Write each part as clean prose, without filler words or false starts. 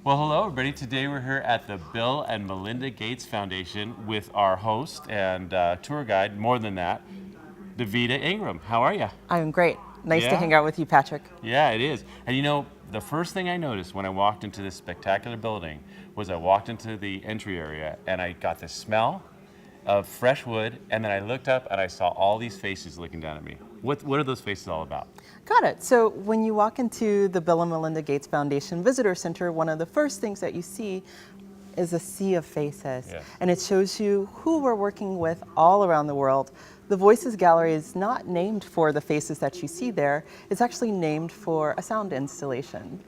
Well, hello, everybody. Today we're here at the Bill and Melinda Gates Foundation with our host and tour guide, more than that, Davida Ingram. How are you? I'm great. Nice to Yeah? hang out with you, Patrick. Yeah, it is. And you know, the first thing I noticed when I walked into this spectacular building was I walked into the entry area and I got the smell of fresh wood, and then I looked up and I saw all these faces looking down at me. What are those faces all about? Got it. So when you walk into the Bill and Melinda Gates Foundation Visitor Center, one of the first things that you see is a sea of faces. Yes. And it shows you who we're working with all around the world. The Voices Gallery is not named for the faces that you see there. It's actually named for a sound installation.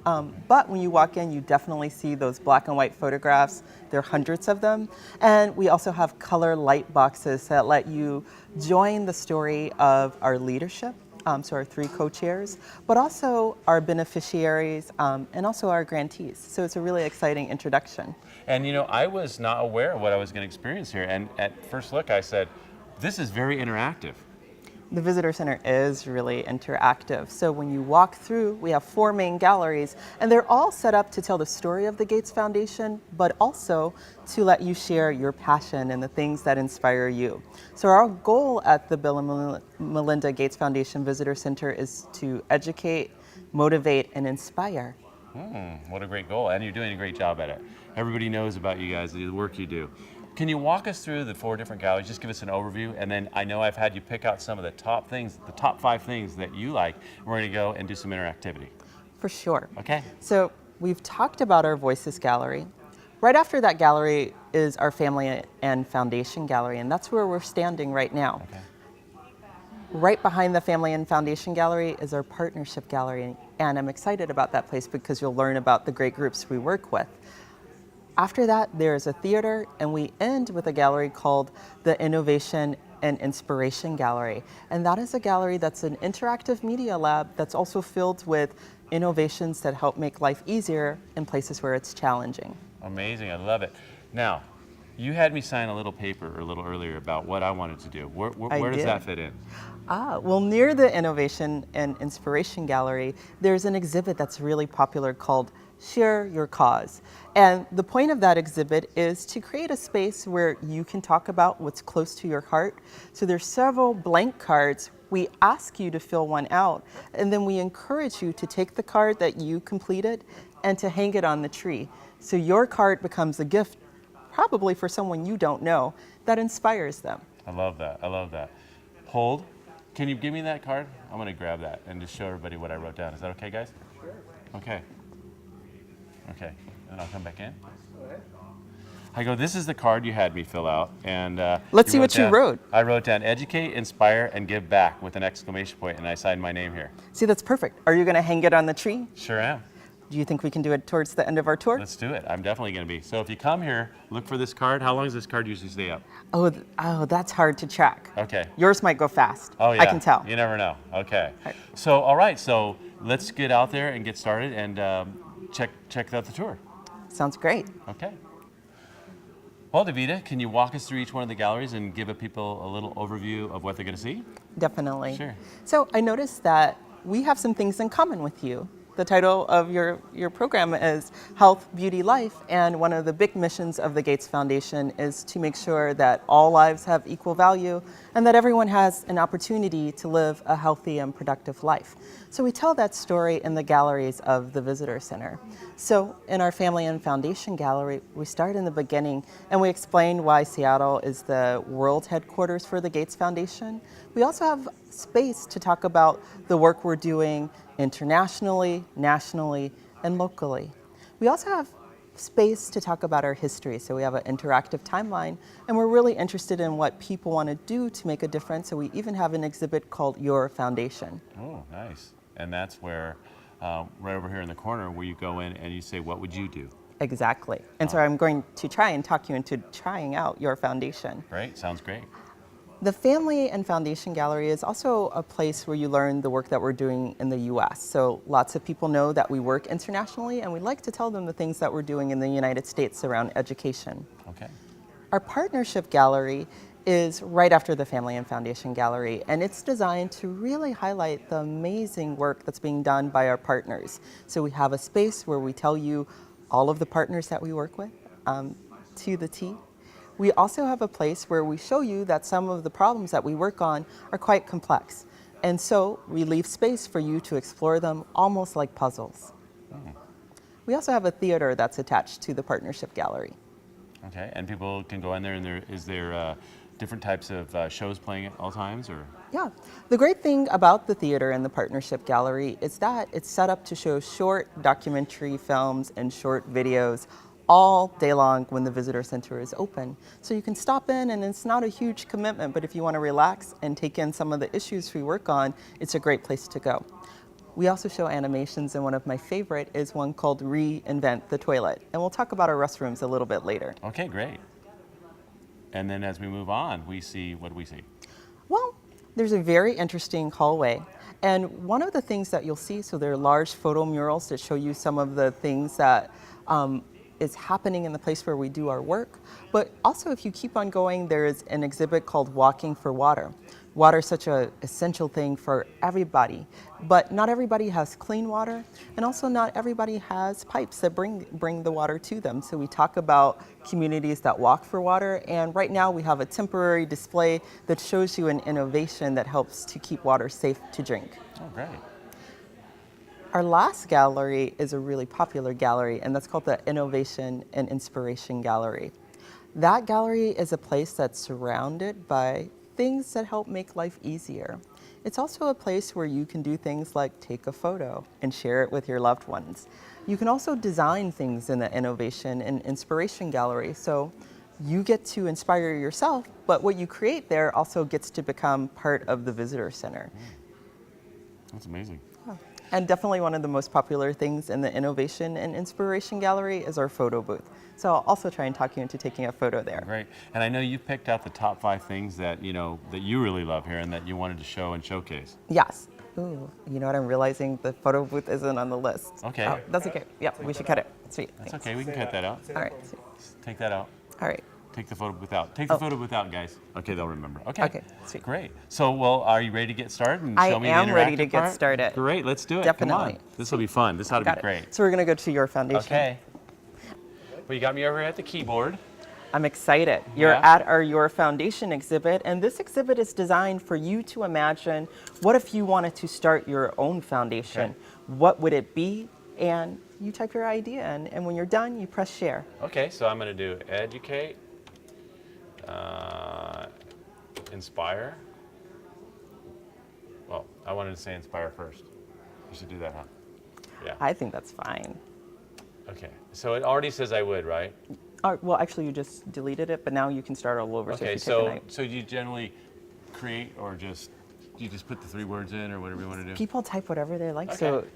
But when you walk in, you definitely see those black and white photographs. There are hundreds of them. And we also have color light boxes that let you join the story of our leadership. So our 3 co-chairs, but also our beneficiaries and also our grantees. So it's a really exciting introduction. And you know, I was not aware of what I was going to experience here. And at first look, I said, this is very interactive. The Visitor Center is really interactive. So when you walk through, we have 4 main galleries, and they're all set up to tell the story of the Gates Foundation, but also to let you share your passion and the things that inspire you. So our goal at the Bill and Melinda Gates Foundation Visitor Center is to educate, motivate, and inspire. What a great goal. And you're doing a great job at it. Everybody knows about you guys, the work you do. Can you walk us through the 4 different galleries? Just give us an overview, and then I know I've had you pick out some of the top things, the top 5 things that you like. We're going to go and do some interactivity. For sure. Okay. So we've talked about our Voices Gallery. Right after that gallery is our Family and Foundation Gallery, and that's where we're standing right now. Okay. Right behind the Family and Foundation Gallery is our Partnership Gallery, and I'm excited about that place because you'll learn about the great groups we work with. After that, there's a theater, and we end with a gallery called the Innovation and Inspiration Gallery. And that is a gallery that's an interactive media lab that's also filled with innovations that help make life easier in places where it's challenging. Amazing. I love it. Now, you had me sign a little paper a little earlier about what I wanted to do. Where does did. that fit in? Well, near the Innovation and Inspiration Gallery, there's an exhibit that's really popular called Share Your Cause. And the point of that exhibit is to create a space where you can talk about what's close to your heart. So there's several blank cards. We ask you to fill one out, and then we encourage you to take the card that you completed and to hang it on the tree. So your card becomes a gift, probably for someone you don't know, that inspires them. I love that. I love that. Hold. Can you give me that card? I'm going to grab that and just show everybody what I wrote down. Is that okay, guys? Sure. Okay. Okay. And I'll come back in. Go ahead. I go, this is the card you had me fill out. And let's see what you wrote. I wrote down educate, inspire, and give back with an exclamation point, and I signed my name here. See, that's perfect. Are you going to hang it on the tree? Sure am. Do you think we can do it towards the end of our tour? Let's do it. I'm definitely going to be. So if you come here, look for this card. How long does this card usually stay up? Oh, that's hard to track. Okay. Yours might go fast. Oh, yeah. I can tell. You never know. Okay. Right. So, all right. So let's get out there and get started and check out the tour. Sounds great. Okay. Well, Davida, can you walk us through each one of the galleries and give people a little overview of what they're going to see? Definitely. Sure. So I noticed that we have some things in common with you. The title of your program is Health, Beauty, Life, and one of the big missions of the Gates Foundation is to make sure that all lives have equal value and that everyone has an opportunity to live a healthy and productive life. So we tell that story in the galleries of the Visitor Center. So in our Family and Foundation Gallery, we start in the beginning and we explain why Seattle is the world headquarters for the Gates Foundation. We also have space to talk about the work we're doing internationally, nationally, and locally. We also have space to talk about our history, so we have an interactive timeline, and we're really interested in what people want to do to make a difference, so we even have an exhibit called Your Foundation. Oh, nice. And that's where, right over here in the corner, where you go in and you say, what would you do? Exactly. And so I'm going to try and talk you into trying out Your Foundation. Great, sounds great. The Family and Foundation Gallery is also a place where you learn the work that we're doing in the U.S. So lots of people know that we work internationally, and we like to tell them the things that we're doing in the United States around education. Okay. Our Partnership Gallery is right after the Family and Foundation Gallery, and it's designed to really highlight the amazing work that's being done by our partners. So we have a space where we tell you all of the partners that we work with to the T. We also have a place where we show you that some of the problems that we work on are quite complex. And so we leave space for you to explore them almost like puzzles. We also have a theater that's attached to the partnership gallery. Okay, and people can go in there, and is there different types of shows playing at all times, or? Yeah, the great thing about the theater and the partnership gallery is that it's set up to show short documentary films and short videos all day long when the visitor center is open. So you can stop in, and it's not a huge commitment, but if you want to relax and take in some of the issues we work on, it's a great place to go. We also show animations, and one of my favorite is one called Reinvent the Toilet. And we'll talk about our restrooms a little bit later. Okay, great. And then as we move on, we see, what do we see? Well, there's a very interesting hallway. And one of the things that you'll see, so there are large photo murals that show you some of the things that is happening in the place where we do our work. But also, if you keep on going, there is an exhibit called Walking for Water. Water is such an essential thing for everybody, but not everybody has clean water, and also not everybody has pipes that bring the water to them. So we talk about communities that walk for water, and right now we have a temporary display that shows you an innovation that helps to keep water safe to drink. Oh, great. Our last gallery is a really popular gallery, and that's called the Innovation and Inspiration Gallery. That gallery is a place that's surrounded by things that help make life easier. It's also a place where you can do things like take a photo and share it with your loved ones. You can also design things in the Innovation and Inspiration Gallery, so you get to inspire yourself, but what you create there also gets to become part of the visitor center. That's amazing. And definitely one of the most popular things in the Innovation and Inspiration Gallery is our photo booth. So I'll also try and talk you into taking a photo there. Great. And I know you picked out the top 5 things that, that you really love here and that you wanted to show and showcase. Yes. Ooh, you know what, I'm realizing the photo booth isn't on the list. Okay. Oh, that's okay. Yeah, we should cut it. Sweet. That's Thanks. okay, we can cut that out. All right. Take that out. All right. Take the photo booth out. Take the photo booth out, guys. Okay, they'll remember. Okay. Okay, sweet. Great. So, well, are you ready to get started and I show me the am ready interactive to get part? started. Great, let's do it. Definitely. Come on. This will be fun. This ought to Got be it. great. So we're going to go to your foundation. Okay. Well, you got me over here at the keyboard. I'm excited. You're Yeah. at our Your Foundation exhibit, and this exhibit is designed for you to imagine, what if you wanted to start your own foundation? Okay. What would it be? And you type your idea in, and when you're done, you press share. Okay, so I'm going to do educate, inspire. Well, I wanted to say inspire first. You should do that, huh? Yeah. I think that's fine. Okay, so it already says I would, right? Well, actually, you just deleted it, but now you can start all over. Okay, if you take so you generally create or you just put the 3 words in or whatever you want to do? people type whatever they like, Okay. so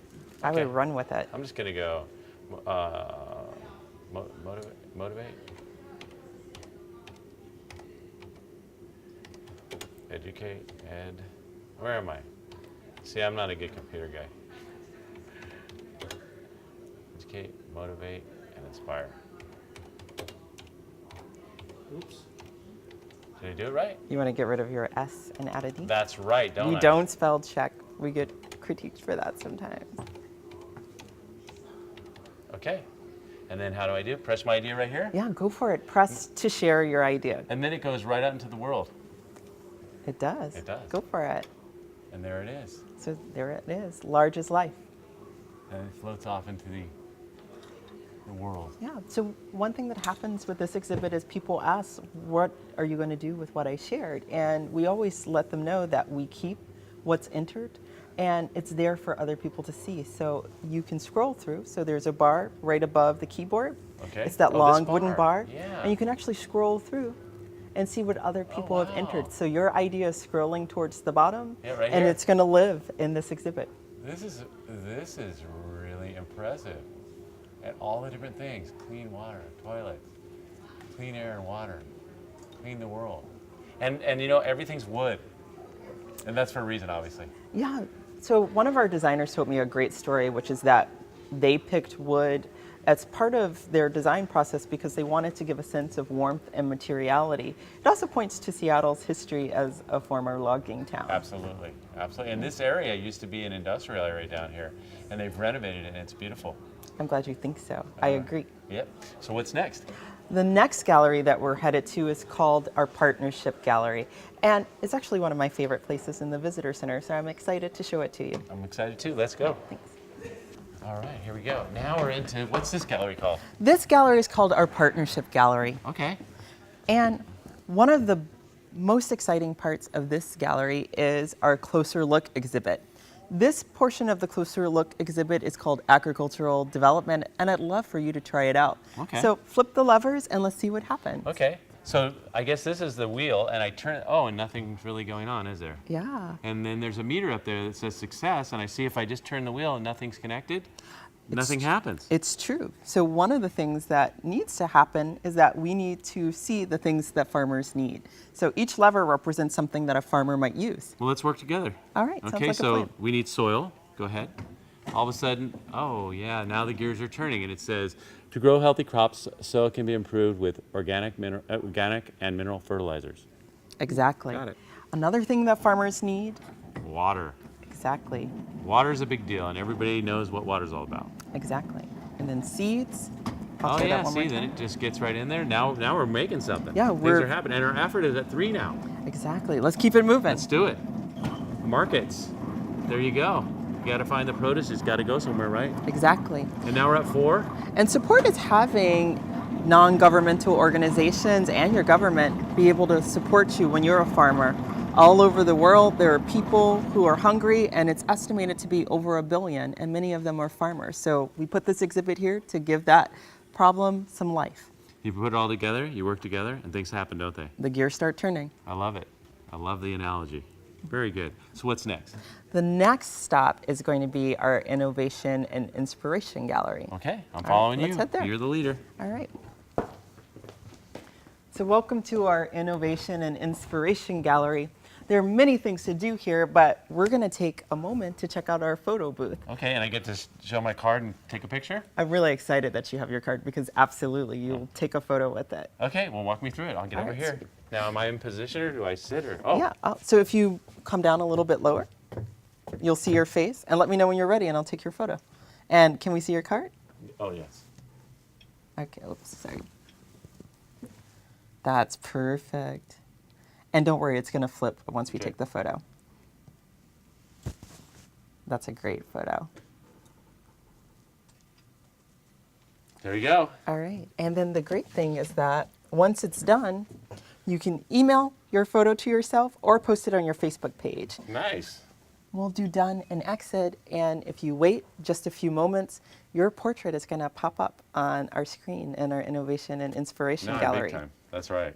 I Okay. would run with it. I'm just going to go motivate, educate, where am I? See, I'm not a good computer guy. Educate, motivate, and inspire. Oops. Did I do it right? You want to get rid of your S and add a D? That's right, don't I? We don't spell check. We get critiqued for that sometimes. Okay. And then how do I do? Press my idea right here? Yeah, go for it. Press to share your idea. And then it goes right out into the world. It does. It does. Go for it. And there it is. So there it is. Large as life. And it floats off into the world. Yeah. So one thing that happens with this exhibit is people ask, what are you going to do with what I shared? And we always let them know that we keep what's entered and it's there for other people to see. So you can scroll through. So there's a bar right above the keyboard. Okay. It's that Oh, long this wooden bar. Yeah. And you can actually scroll through and see what other people have entered. wow. So your idea is scrolling towards the bottom, Yeah, right and here. it's going to live in this exhibit. This is really impressive. And all the different things, clean water, toilets, clean air and water, clean the world. And everything's wood. And that's for a reason, obviously. Yeah. So one of our designers told me a great story, which is that they picked wood as part of their design process because they wanted to give a sense of warmth and materiality. It also points to Seattle's history as a former logging town. Absolutely, absolutely. And this area used to be an industrial area down here, and they've renovated it, and it's beautiful. I'm glad you think so. I agree. Yep. So what's next? The next gallery that we're headed to is called our Partnership Gallery. And it's actually one of my favorite places in the Visitor Center, so I'm excited to show it to you. I'm excited too. Let's go. Thanks. All right, here we go. Now we're into, what's this gallery called? This gallery is called our Partnership Gallery. Okay. And one of the most exciting parts of this gallery is our Closer Look exhibit. This portion of the Closer Look exhibit is called Agricultural Development, and I'd love for you to try it out. Okay. So flip the levers and let's see what happens. Okay. So I guess this is the wheel, and I turn it, oh, and nothing's really going on, is there? Yeah. And then there's a meter up there that says success, and I see if I just turn the wheel and nothing's connected, nothing happens. It's true. So one of the things that needs to happen is that we need to see the things that farmers need. So each lever represents something that a farmer might use. Well, let's work together. All right, sounds Okay, like a so plan. we need soil. Go ahead. All of a sudden, oh yeah, now the gears are turning, and it says, to grow healthy crops, soil can be improved with organic and mineral fertilizers. Exactly. Got it. Another thing that farmers need, Water. exactly, Water's a big deal, and everybody knows what water's all about. exactly. And then seeds. I'll Oh try yeah, that one more see, then time. it just gets right in there. Now we're making something. Yeah, Things we're- are happening, and our effort is at 3 now. Exactly. Let's keep it moving. Let's do it. Markets. There you go. You got to find the produce. It's got to go somewhere, right? Exactly. And now we're at 4. And support is having non-governmental organizations and your government be able to support you when you're a farmer. All over the world, there are people who are hungry, and it's estimated to be over 1 billion, and many of them are farmers. So we put this exhibit here to give that problem some life. You put it all together, you work together, and things happen, don't they? The gears start turning. I love it. I love the analogy. Very good. So what's next? The next stop is going to be our Innovation and Inspiration Gallery. Okay, I'm right, following let's you. head there. You're the leader. All right. So welcome to our Innovation and Inspiration Gallery. There are many things to do here, but we're going to take a moment to check out our photo booth. Okay, and I get to show my card and take a picture? I'm really excited that you have your card because absolutely you'll take a photo with it. Okay, well, walk me through it. I'll get All over right, here. Now, am I in position or do I sit or? Oh, Yeah, so if you come down a little bit lower, you'll see your face, and let me know when you're ready and I'll take your photo. And can we see your card? oh yes. Okay, oops, sorry. That's perfect. And don't worry, it's gonna flip once we Okay. take the photo. That's a great photo. There you go. All right, and then the great thing is that once it's done, you can email your photo to yourself or post it on your Facebook page. Nice. We'll do done and exit, and if you wait just a few moments, your portrait is gonna pop up on our screen in our Innovation and Inspiration No, Gallery. big time. That's right.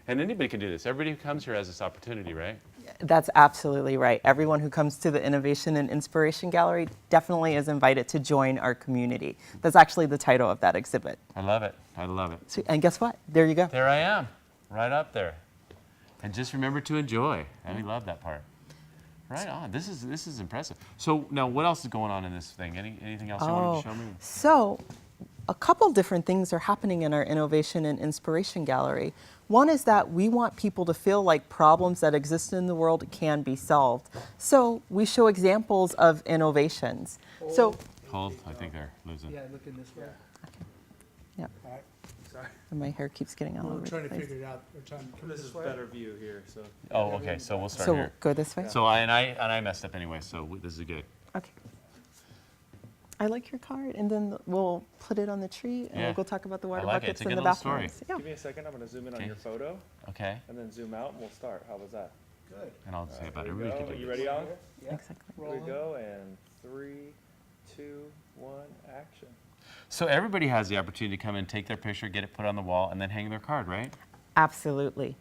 And anybody can do this. Everybody who comes here has this opportunity, right? That's absolutely right. Everyone who comes to the Innovation and Inspiration Gallery definitely is invited to join our community. That's actually the title of that exhibit. I love it. I love it. So, and guess what? There you go. There I am, right up there. And just remember to enjoy. And we love that part. Right on. This is impressive. So now, what else is going on in this thing? Anything else you wanted to show me? So a couple different things are happening in our Innovation and Inspiration Gallery. One is that we want people to feel like problems that exist in the world can be solved. So we show examples of innovations. So, Hold. I think they're losing. Yeah, looking this way. yeah, All right, sorry. and my hair keeps getting all We're over trying the to place. figure it out. We're trying to come This is way. better view here, so. Oh, okay. So we'll start So here. go this way? So I messed up anyway. So this is good. Okay. I like your card, and then we'll put it on the tree, and Yeah. we'll go talk about the water like it. buckets It's a and good the little story. bathrooms. Yeah. Give me a second, I'm gonna zoom in on Okay. your photo, Okay. and then zoom out, and we'll start. How was that? Good. And I'll say about it. Here we Everybody go. can do You this. ready, on? Yeah. Exactly. Here we go, and 3, 2, 1, action. So everybody has the opportunity to come and take their picture, get it put on the wall, and then hang their card, right? Absolutely.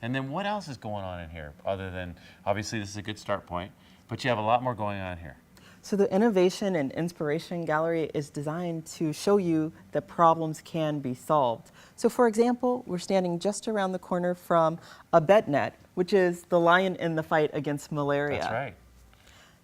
And then what else is going on in here other than, obviously this is a good start point, but you have a lot more going on here. So the Innovation and Inspiration Gallery is designed to show you that problems can be solved. So for example, we're standing just around the corner from a BedNet, which is the lion in the fight against malaria. That's right.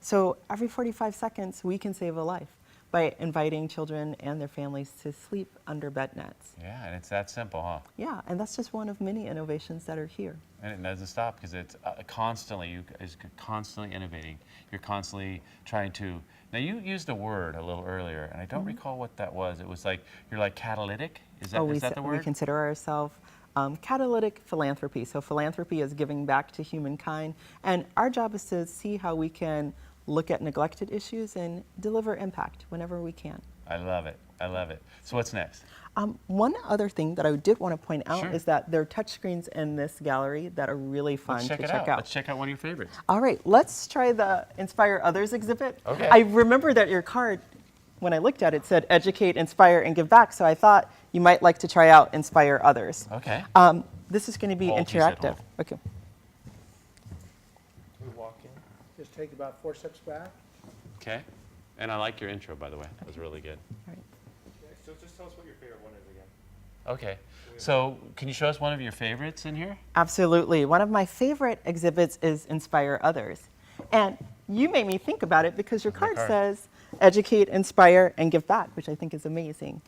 So every 45 seconds, we can save a life. by inviting children and their families to sleep under bed nets. Yeah, and it's that simple, huh? Yeah, and that's just one of many innovations that are here. And it doesn't stop because it's constantly, you guys are constantly innovating. You're constantly trying to. Now you used a word a little earlier, and I don't recall what that was. It was like you're like catalytic. Is that is that the We word? consider ourselves catalytic philanthropy. So philanthropy is giving back to humankind, and our job is to see how we can look at neglected issues and deliver impact whenever we can. I love it. I love it. So what's next? One other thing that I did want to point out Sure. is that there are touchscreens in this gallery that are really fun Let's check to it check out. out. Let's check out one of your favorites. All right, let's try the Inspire Others exhibit. Okay. I remember that your card, when I looked at it, said educate, inspire, and give back. So I thought you might like to try out Inspire Others. Okay. This is going to be Hold, you said interactive. hold. Okay. We walk in. Just take about 4 steps back. Okay. And I like your intro, by the way. It was really good. All right. So just tell us what your favorite one is again. Okay. So can you show us one of your favorites in here? Absolutely. One of my favorite exhibits is Inspire Others. And you made me think about it because your card card. says educate, inspire, and give back, which I think is amazing.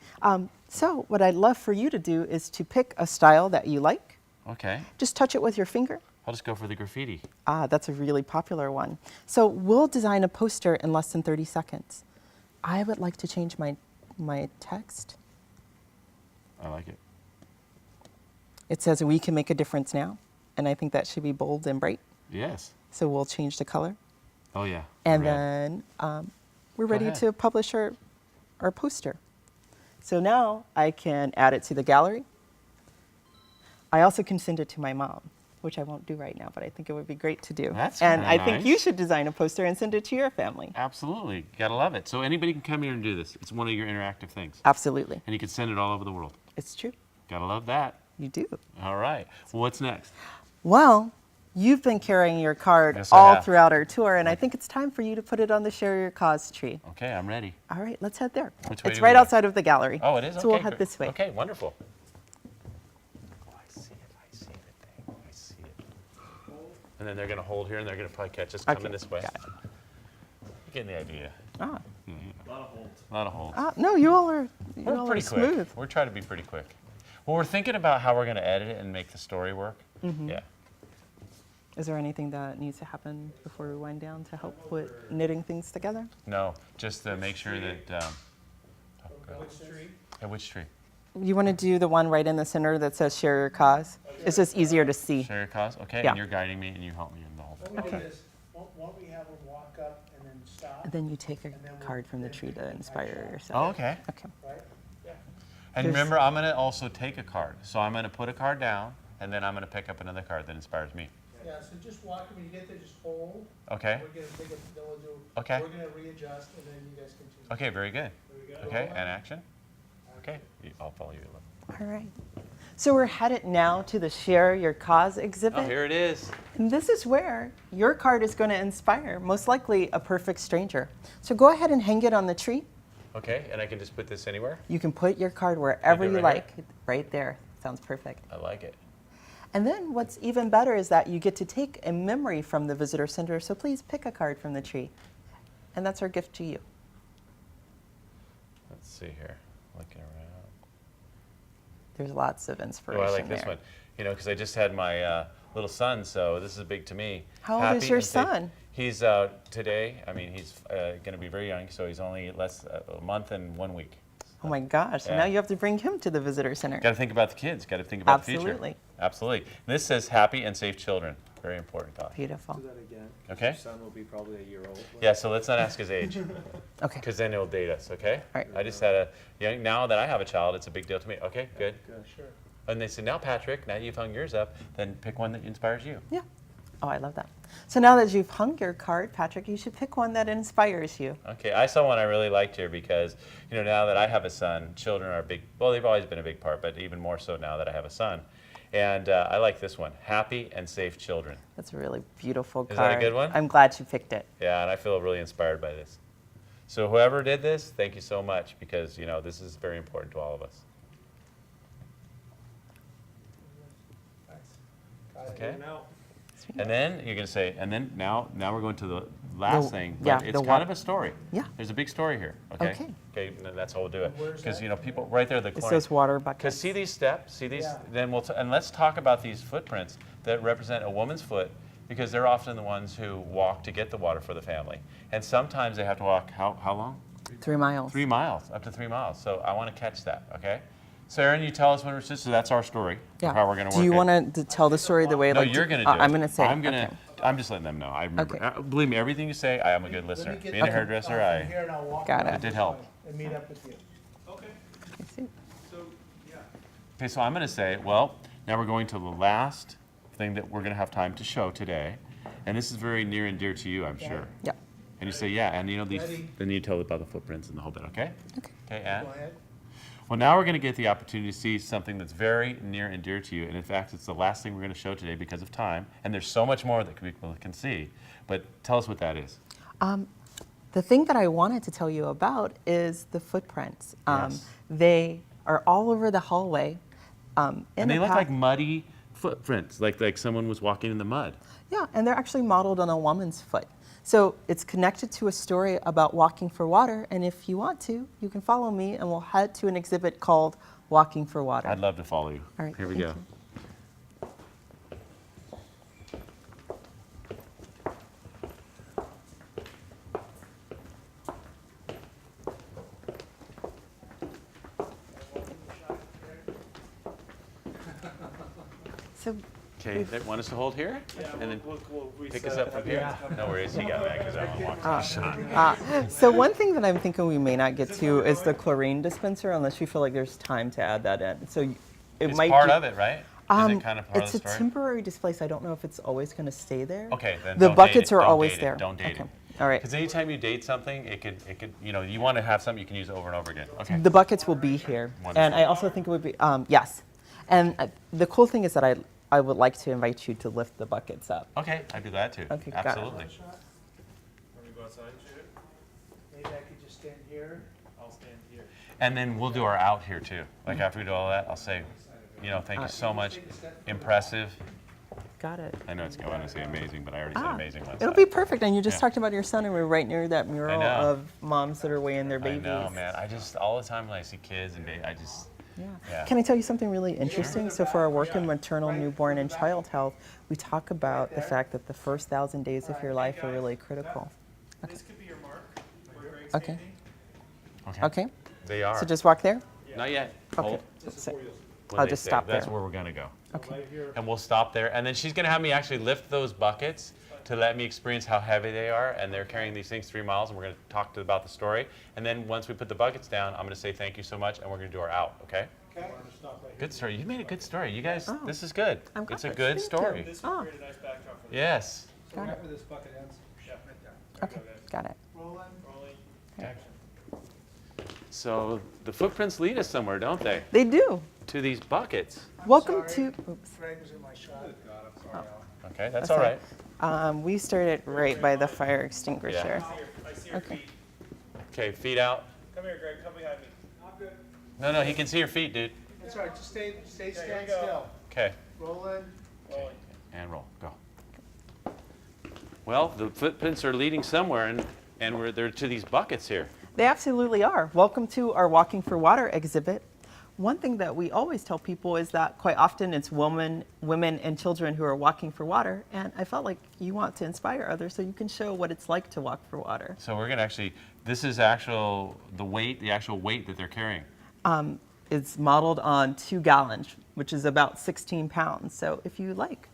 So what I'd love for you to do is to pick a style that you like. Okay. Just touch it with your finger. I'll just go for the graffiti. That's a really popular one. So we'll design a poster in less than 30 seconds. I would like to change my text. I like it. It says we can make a difference now. And I think that should be bold and bright. Yes. So we'll change the color. Oh, yeah. And Red. then we're ready ahead. to publish our poster. So now I can add it to the gallery. I also can send it to my mom, which I won't do right now, but I think it would be great to do. That's and kinda I think nice. you should design a poster and send it to your family. Absolutely. Gotta love it. So anybody can come here and do this. It's one of your interactive things. Absolutely. And you can send it all over the world. It's true. Gotta love that. You do. All right. Well, what's next? Well, you've been carrying your card Yes, I all have. throughout our tour, and I think it's time for you to put it on the Share Your Cause tree. Okay, I'm ready. All right, let's head there. Which way It's do we right go? outside of the gallery. Oh, it is? So Okay, we'll head good. this way. Okay, wonderful. Oh, I see it. I see it. I see it. And then they're going to hold here, and they're going to probably catch us coming Okay, this way. got it. You're getting the idea. Ah. A lot of holds. No, you all are, We're pretty quick. smooth. We're trying to be pretty quick. Well, we're thinking about how we're going to edit it and make the story work. Mm-hmm. Yeah. Is there anything that needs to happen before we wind down to help with knitting things together? No, just to make sure that. Oh, God. Which tree? Yeah, which tree? You want to do the one right in the center that says Share Your Cause? It's just easier to see. Share your cause? Okay, Yeah. and you're guiding me and you help me in the whole thing. What we do Okay. is, won't we have them walk up and then stop, And then you take a And then we'll- card from the then tree we to can inspire Oh, yourself. okay. Okay. right? Yeah. And There's- remember, I'm going to also take a card. So I'm going to put a card down, and then I'm going to pick up another card that inspires me. Yeah, so just walk, when you get there, just hold. Okay? We're gonna take a, then we'll do. Okay. We're gonna readjust and then you guys continue. Okay, very good. There we go. Okay, and action? Okay, I'll follow you. All right. So we're headed now to the Share Your Cause exhibit. Oh, here it is. And this is where your card is going to inspire, most likely, a perfect stranger. So go ahead and hang it on the tree. Okay, and I can just put this anywhere? You can put your card wherever Like it you right like. Right there. Sounds perfect. I like it. And then what's even better is that you get to take a memory from the visitor center. So please pick a card from the tree. And that's our gift to you. Let's see here. Looking around. There's lots of Oh, inspiration I like this there. one. You know, because I just had my little son, so this is big to me. How old is your and safe. son? He's today, I mean, he's going to be very young, so he's only a month and 1 week. Oh my gosh. So Yeah. now you have to bring him to the visitor center. Got to think about the kids. Got to think about the Absolutely. future. Absolutely. This says happy and safe children. Very important thought. Beautiful. Do that again. 'Cause Okay. Your son will be probably a year old. Yeah, so let's not ask his age, Okay. because then he'll date us, okay? All right. I just had a, now that I have a child, it's a big deal to me. Okay, good. Good. Sure. And they said, now Patrick, now you've hung yours up, then pick one that inspires you. Yeah. Oh, I love that. So now that you've hung your card, Patrick, you should pick one that inspires you. Okay, I saw one I really liked here because, now that I have a son, children are big, well, they've always been a big part, but even more so now that I have a son. And I like this one, happy and safe children. That's a really beautiful Is card. that a good one? I'm glad you picked it. Yeah, and I feel really inspired by this. So whoever did this, thank you so much because, this is very important to all of us. Nice. Got it. Okay. Now, Sweet. And then you're going to say, and then now we're going to last thing, but yeah, it's the kind water. of a story. Yeah. There's a big story here. Okay. Okay. Okay. That's how we'll do it. Where's Because that? people right there, the It's chlorine. those water Because buckets. see these steps, see these. Yeah. Then and let's talk about these footprints that represent a woman's foot, because they're often the ones who walk to get the water for the family, and sometimes they have to walk how long? 3 miles. 3 miles, up to 3 miles. So I want to catch that. Okay. So Aaron, you tell us when we're so that's our story. Yeah. Of how we're going to work Do you it. want to tell the story the way No, like you're going to do it. I'm going to say. I'm going to. Okay. I'm just letting them know. I remember. Okay. Believe me, everything you say, I am a good listener. Let me get Being a the- hairdresser, from here and I'll walk Got around it. It did this help. way And meet up with you. I see. Okay, so I'm going to say, well, now we're going to the last thing that we're going to have time to show today, and this is very near and dear to you, I'm sure. Yeah. And you say, yeah, and these. Ready. Then you tell about the footprints and the whole bit. Okay. Okay. Okay, Ann. Go ahead. Well, now we're going to get the opportunity to see something that's very near and dear to you, and in fact, it's the last thing we're going to show today because of time, and there's so much more that people can see. But tell us what that is. The thing that I wanted to tell you about is the footprints. Yes. They are all over the hallway. And they look like muddy footprints, like someone was walking in the mud. Yeah, and they're actually modeled on a woman's foot. So it's connected to a story about walking for water. And if you want to, you can follow me and we'll head to an exhibit called Walking for Water. I'd love to follow you. All right, Here we thank go. you. So Okay, they want us to hold here? And then pick us up from here? No worries, you got that because I won't walk to the shot. So one thing that I'm thinking we may not get to is the chlorine dispenser, unless you feel like there's time to add that in. So it It's might part be- of it, right? Is it kind of part it's of the a story? temporary display, so I don't know if it's always going to stay there. Okay, then The don't buckets date it. are Don't always date it. there. Don't date Okay. it. All right. Because anytime you date something, it could, you want to have something you can use over and over again. Okay. The buckets will be here, Wonderful. and I also think it would be yes. And the cool thing is that I would like to invite you to lift the buckets up. Okay, I'd do that too. Okay, got it. Absolutely. Maybe I could just stand here. And then we'll do our out here too. Like after we do all that, I'll say, thank you so much. Impressive. Got it. I know it's going to say amazing, but I already said amazing once. It'll be perfect. And you just Yeah. talked about your son, and we're right near that mural know. of moms that are weighing their I babies. know, man. All the time when I see kids and Yeah. Can I tell you something really interesting? So for our work in maternal, newborn, and child health, we talk about the fact that the first 1,000 days of your life are really critical. This could be your mark. Where Greg's Okay. standing. Okay. They are. So just walk there. Not yet. Okay. Hold. So- When I'll they just say. stop That's there. where we're gonna go. Okay. And we'll stop there. And then she's gonna have me actually lift those buckets to let me experience how heavy they are. And they're carrying these things 3 miles, and we're gonna talk about the story. And then once we put the buckets down, I'm gonna say thank you so much, and we're gonna do our out. Okay? Okay. Good story. You made a good story. You guys, this is good. I'm glad. It's a good Thank story. This would Oh. create a nice backdrop for the Yes. So wherever this bucket ends. Yeah. Okay. Got it. Rolling. Rolling. So the footprints lead us somewhere, don't they? They do. To these buckets. Welcome sorry. to. Oops. Greg was in my shot. Okay, that's That's all fine. right. We started right by the fire extinguisher. I see your Okay. feet. Okay, feet out. Come here, Greg. Come behind me. No, he can see your feet, dude. That's all right, just stay here stand we go. still. Okay. Rolling. Rolling. And roll. Go. Well, the footprints are leading somewhere, and they're to these buckets here. They absolutely are. Welcome to our Walking for Water exhibit. One thing that we always tell people is that quite often it's women and children who are walking for water, and I felt like you want to inspire others so you can show what it's like to walk for water. So we're gonna actually. This is the actual weight that they're carrying. It's modeled on 2 gallons, which is about 16 pounds. So if you like,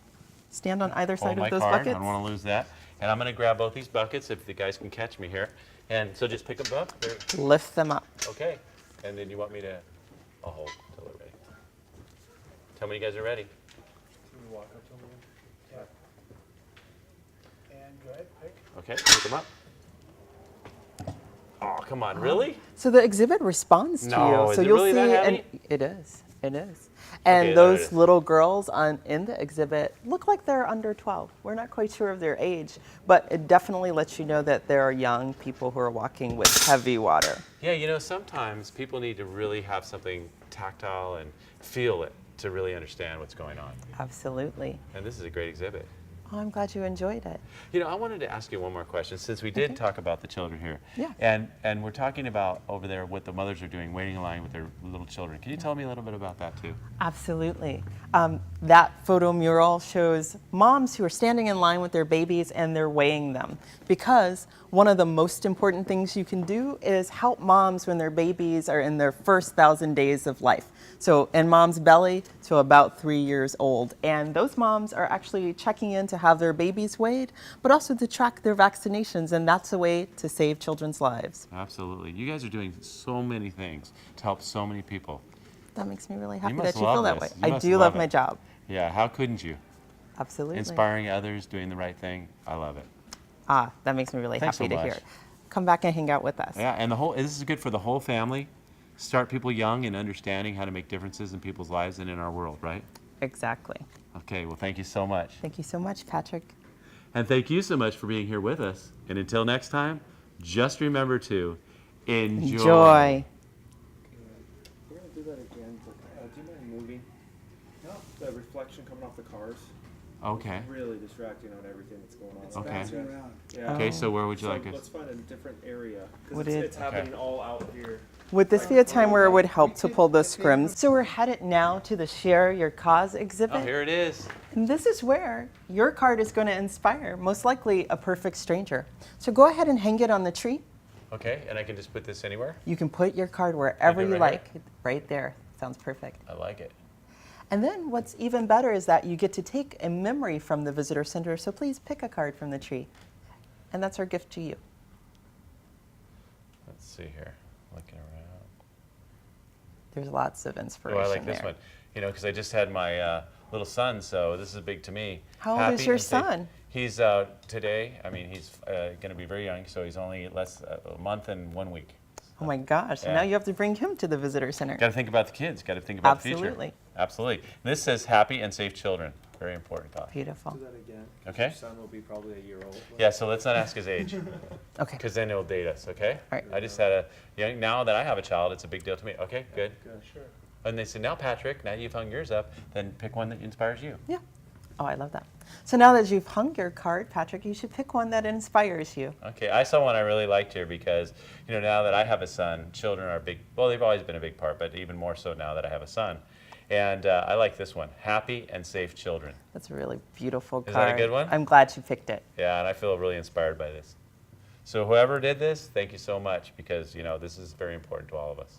stand on either Hold side my of those card. I buckets. don't want to lose that. And I'm gonna grab both these buckets if the guys can catch me here. And so just pick them up. They're, Lift them up. okay. And then you want me to? I'll hold until they're ready. Tell me you guys are ready. And go ahead, pick. Okay, pick them up. Oh, come on, really? So the exhibit responds to No, you. is So it you'll really see, that heavy? and it is. It is. And Okay, there it those is. little girls in the exhibit look like they're under 12. We're not quite sure of their age, but it definitely lets you know that there are young people who are walking with heavy water. Yeah, sometimes people need to really have something tactile and feel it to really understand what's going on. Absolutely. And this is a great exhibit. Oh, I'm glad you enjoyed it. You know, I wanted to ask you one more question since we did Okay. talk about the children here. Yeah. And we're talking about over there what the mothers are doing, waiting in line with their little children. Can you tell me a little bit about that too? Absolutely. That photo mural shows moms who are standing in line with their babies and they're weighing them. Because one of the most important things you can do is help moms when their babies are in their first 1,000 days of life. So in mom's belly to about 3 years old. And those moms are actually checking in to have their babies weighed, but also to track their vaccinations. And that's a way to save children's lives. Absolutely. You guys are doing so many things to help so many people. That makes me really happy must that you love feel that way. this. You I must do love love my it. job. Yeah, how couldn't you? Absolutely. Inspiring others, doing the right thing. I love it. Ah, that makes me really Thanks happy so to hear. much. Come back and hang out with us. Yeah, and this is good for the whole family. Start people young in understanding how to make differences in people's lives and in our world, right? Exactly. Okay, well, thank you so much. Thank you so much, Patrick. And thank you so much for being here with us. And until next time, just remember to enjoy. Enjoy. We're gonna do that again, but do you mind moving? No. The reflection coming off the cars. Okay. Really distracting on everything that's going on. It's Okay. bouncing around. Yeah. Okay, so where would you So like us? let's find a different area Would because it- it's happening all out here. Would this be a time where it would help to pull those scrims? So we're headed now to the Share Your Cause exhibit. Oh, here it is. And this is where your card is going to inspire, most likely, a perfect stranger. So go ahead and hang it on the tree. Okay, and I can just put this anywhere? You can put your card wherever Like it you right like. Right there. Sounds perfect. I like it. And then what's even better is that you get to take a memory from the visitor center. So please pick a card from the tree. And that's our gift to you. Let's see here. Looking around. There's lots of Oh, inspiration I like this there. one. You know, because I just had my little son, so this is big to me. How old is your and safe. son? He's today. I mean, he's going to be very young, so he's only a month and 1 week. Oh my gosh. And Yeah. now you have to bring him to the visitor center. Got to think about the kids. Got to think about the Absolutely. future. Absolutely. This says happy and safe children. Very important thought. Beautiful. Do that again. Okay. Your son will be probably a year old. Yeah, so let's not ask his age, Okay. because then it'll date us, okay? All right. I just had now that I have a child, it's a big deal to me. Okay, good. Good. Sure. And they said, now Patrick, now you've hung yours up, then pick one that inspires you. Yeah. Oh, I love that. So now that you've hung your card, Patrick, you should pick one that inspires you. Okay, I saw one I really liked here because, you know, now that I have a son, children are big, well, they've always been a big part, but even more so now that I have a son. And I like this one, happy and safe children. That's a really beautiful Is card. that a good one? I'm glad you picked it. Yeah, and I feel really inspired by this. So whoever did this, thank you so much because, you know, this is very important to all of us.